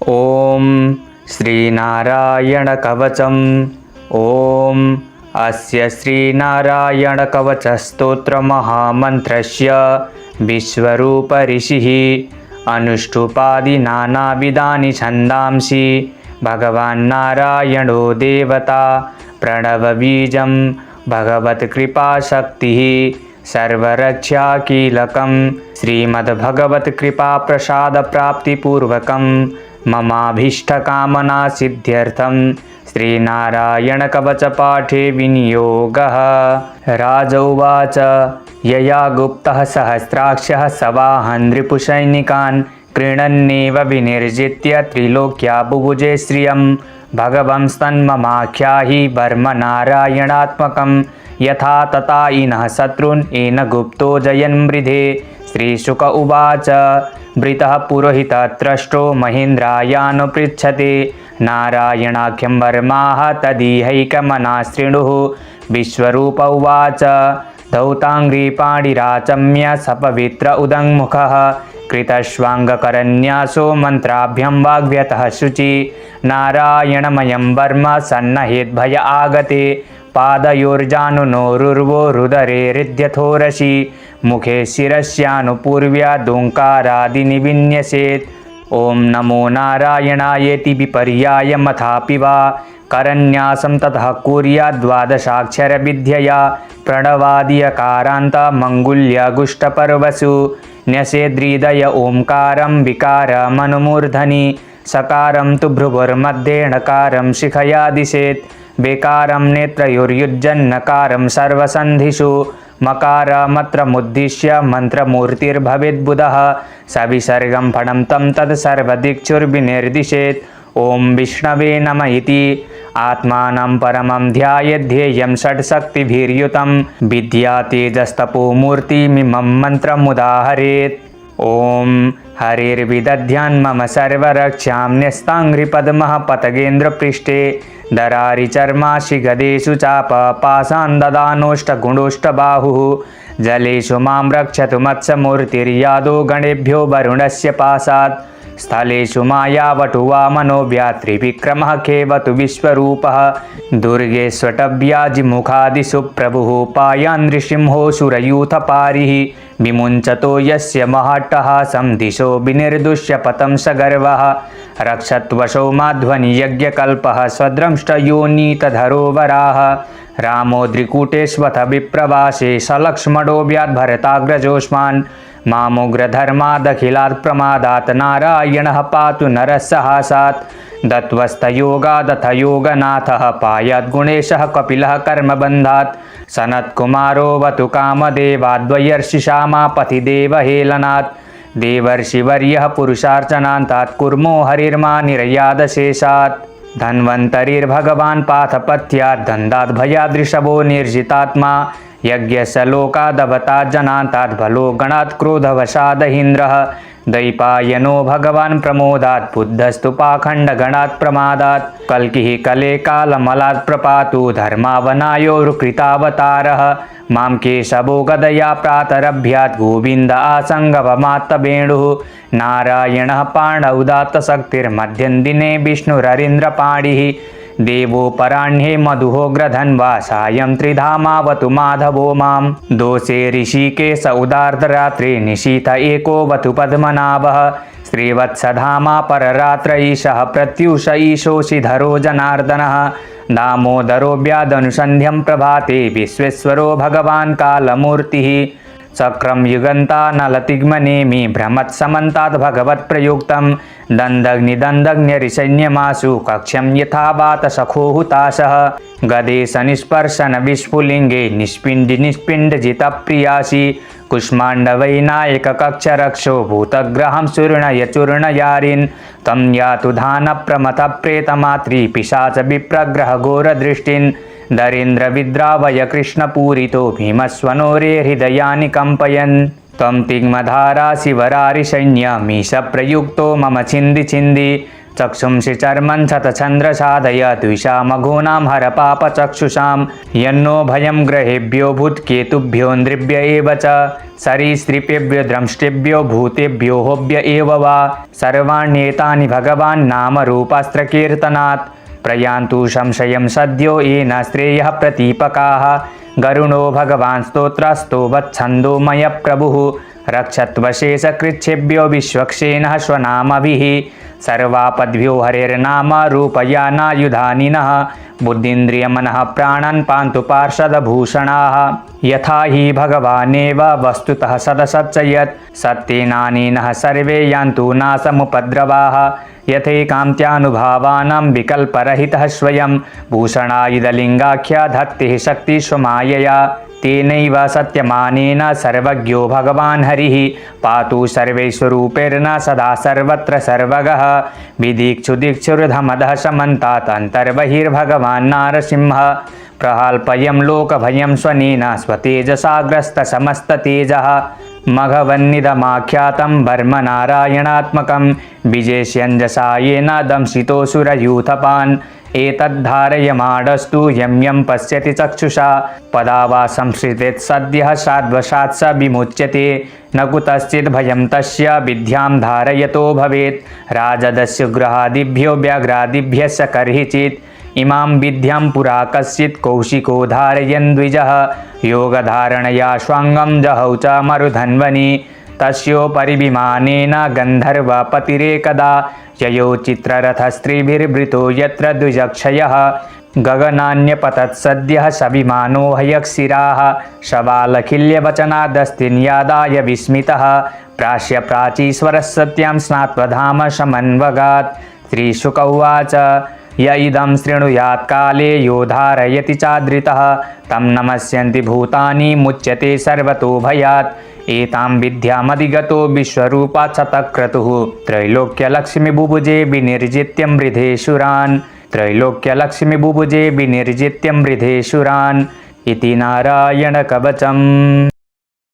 ॐ श्रीनारायणकवचम्। ॐ अस्य श्रीनारायणकवचस्तोत्रमहामन्त्रस्य विश्वरूपऋषिः अनुष्टुपादिनानाविधानि छन्दांसि भगवान्नारायणो देवता प्रणवबीजं भगवत्कृपाशक्तिः सर्वरक्षाकीलकं श्रीमद्भगवत्कृपाप्रसादप्राप्तिपूर्वकं ममाभीष्टकामना सिद्ध्यर्थं श्रीनारायणकवचपाठे विनियोगः। राज उवाच यया गुप्तः सहस्राक्षः सवाहन् रिपुसैनिकान् क्रीडन्नेव विनिर्जित्य त्रिलोक्या बुभुजे श्रियं भगवंस्तन्ममाख्याहि वर्मनारायणात्मकं यथा तथा इनः शत्रून् येन गुप्तो जयन्मृधे। श्रीशुक उवाच वृतः पुरोहितत्रष्टो महेन्द्रायानुपृच्छते नारायणाख्यं वर्माः तदीहैकमना शृणुः। विश्वरूप उवाच धौताङ्घ्रिपाणिराचम्य सपवित्र उदङ्मुखः कृतश्वाङ्गकरन्यासो मन्त्राभ्यं वाग्व्यतः शुचि नारायणमयं वर्म सन्नहेद्भय आगते पादयोर्जानुनोरुर्वो रुदरे हृद्यथोरसि मुखे शिरस्यानुपूर्व्यादोङ्कारादिनि विन्यसेत्। ॐ नमो नारायणायेति विपर्यायमथापि वा करन्यासं ततः कुर्याद्द्वादशाक्षरविद्यया प्रणवादियकारान्तमङ्गुल्यगुष्टपर्वसु न्यसेद्हृदय ओंकारं विकारमनुमूर्धनि सकारं तु भ्रुवोर्मध्ये णकारं शिखया दिशेत् बेकारं नेत्रयोर्युज्जन्नकारं सर्वसन्धिषु मकारमत्रमुद्दिश्य मन्त्रमूर्तिर्भवेद्बुधः सविसर्गं फणं तं तत् सर्वदिक्षुर्विनिर्दिशेत्। ॐ विष्णवे नम इति आत्मानं परमं ध्यायेद्धेयं षट्शक्तिभिर्युतं विद्या तेजस्तपोमूर्तिमिमं मन्त्रमुदाहरेत्। ॐ हरिर्विदध्यान् मम सर्वरक्षां न्यस्ताङ्घ्रिपद्मः पतगेन्द्रपृष्ठे दरारिचर्माशि गदेषु चापपाशान् ददानोष्टगुणोष्टबाहुः जलेषु मां रक्षतु मत्स्यमूर्तिर्यादो गणेभ्यो वरुणस्य पाशात् स्थलेषु मायावटुवामनो व्यात्रिविक्रमः खेवतु विश्वरूपः दुर्गेष्वटव्याजिमुखादिषु प्रभुः पायान् नृसिंहोऽसुरयूथपारिः विमुञ्चतो यस्य महाट्टहासं दिशो विनिर्दुष्य पतं सगर्वः रक्षत्वशो माध्वनियज्ञकल्पः स्वद्रंष्टयोनीतधरो वराः रामोद्रिकूटेष्वथ विप्रवासे सलक्ष्मणो व्याद्भरताग्रजोष्मान् मामुग्रधर्मादखिलात् प्रमादात् नारायणः पातु नरः सहासात् दत्वस्तयोगादथ योगनाथः पायाद्गुणेशः कपिलः कर्मबन्धात् सनत्कुमारोऽवतु कामदेवाद्वयर्षिषामापतिदेवहेलनात् देवर्षिवर्यः पुरुषार्चनान्तात् कुर्मो हरिर्मानिर्यादशेषात् धन्वन्तरिर्भगवान् पाथपत्यात् दन्दात् भयादृषभो निर्जितात्मा यज्ञसलोकादवतात् जनान्तात् बलो गणात् क्रोधवशादहीन्द्रः दैपायनो भगवान् प्रमोदात् बुद्धस्तु पाखण्डगणात् प्रमादात् कल्किः कले कालमलात् प्रपातु धर्मावनायोरुकृतावतारः मां केशवो गदया प्रातरभ्यात् गोविन्द आसङ्गवमात्तवेणुः नारायणः पाणौदात्तशक्तिर्मध्यं दिने विष्णुररिन्द्रपाणिः देवोपराह्णे मधुहोग्रधन्वा सायं त्रिधामावतु माधवो मां दोषे ऋषिकेश उदार्धरात्रे निशीथ एकोऽवतु पद्मनाभः श्रीवत्सधामा पररात्र ईशः प्रत्यूष ईशोऽशिधरो जनार्दनः दामोदरो व्यादनुसन्ध्यं प्रभाते विश्वेश्वरो भगवान् कालमूर्तिः चक्रं युगन्तानलतिग्मनेमि भ्रमत्समन्तात् भगवत्प्रयुक्तं दन्दग्निदन्दग्न्यरिसैन्यमासु कक्ष्यं यथा वातसखो हुताशः गदेशनिस्पर्शन विस्फुलिङ्गे निष्पिण्डिजितप्रियासि कुष्माण्डवैनायककक्षरक्षो भूतग्रहं चूर्णय चूर्णयारिन् तं यातु धानप्रमथप्रेतमात्री पिशाच विप्रग्रहघोरदृष्टिन् दरीन्द्रविद्रावय कृष्णपूरितो भीमस्वनो रे हृदयानि कम्पयन् तं तिग्मधारा शिवरारिसैन्यमीश प्रयुक्तो मम छिन्दि छिन्दि चक्षुंसि चर्मन् शतचन्द्रसादय द्विषामघूनां हरपापचक्षुषां यन्नो भयं ग्रहेभ्यो भूत्केतुभ्यो नृभ्य एव च सरीसृपेभ्यो द्रंष्टेभ्यो भूतेभ्यो होभ्य एव वा सर्वाण्येतानि भगवान् नामरूपास्त्रकीर्तनात् प्रयान्तु संशयं सद्यो येन श्रेयः प्रतीपकाः गरुणो भगवान् स्तोत्रस्तो वत्छन्दोमय प्रभुः रक्षत्वशेषकृच्छेभ्यो विश्वक्षेणः स्वनामभिः सर्वापद्भ्यो हरेर्नाम रूपयानायुधानिनः बुद्धीन्द्रियमनः प्राणान् पान्तु पार्षदभूषणाः यथा हि भगवानेव वस्तुतः सदसच्च यत् सत्येनानेनः सर्वे यान्तु नाशमुपद्रवाः यथैकान्त्यानुभावानां विकल्परहितः स्वयं भूषणायुधलिङ्गाख्या धत्तिः शक्तिस्वमायया तेनैव सत्यमानेन सर्वज्ञो भगवान् हरिः पातु सर्वैस्वरूपेर्न सदा सर्वत्र सर्वगः विदिक्षुदिक्षुर्धमदः समन्तात् अन्तर्बहिर्भगवान् नारसिंहः प्रहाल्पयं लोकभयं स्वनेन स्वतेजसाग्रस्तसमस्ततेजः मघवन्निदमाख्यातं वर्मनारायणात्मकं विजेष्यञ्जसा येन दंशितोऽसुरयूथपान् एतद्धारयमाणस्तु यं यं पश्यति चक्षुषा पदा वा संसृतेत् सद्यः साद्वशात् स विमुच्यते न कुतश्चित् भयं तस्य विद्यां धारयतो भवेत् राजदस्य गृहादिभ्यो व्याघ्रादिभ्यश्च कर्हिचित् इमां विद्यां पुरा कश्चित् कौशिको धारयन् द्विजः योगधारणया स्वाङ्गं जहौ च मरुधन्वनि तस्योपरि विमानेन गन्धर्वपतिरेकदा ययो चित्ररथस्त्रीभिर्वृतो यत्र द्विजक्षयः गगनान्यपतत् सद्यः स विमानो हयक्षिराः शबालखिल्यवचनादस्तिन्यादाय विस्मितः प्राश्य प्राचीश्वरः सत्यां स्नात्वधाम समन्वगात् श्रीशुक उवाच य इदं शृणुयात् काले यो धारयति चादृतः तं नमस्यन्ति भूतानि मुच्यते सर्वतो भयात् एतां विद्यामधिगतो विश्वरूपात् शतक्रतुः त्रैलोक्यलक्ष्मीबुभुजे विनिर्जित्य मृधेशुरान् त्रैलोक्यलक्ष्मीबुभुजे विनिर्जित्य मृधेशुरान् इति नारायणकवचम्।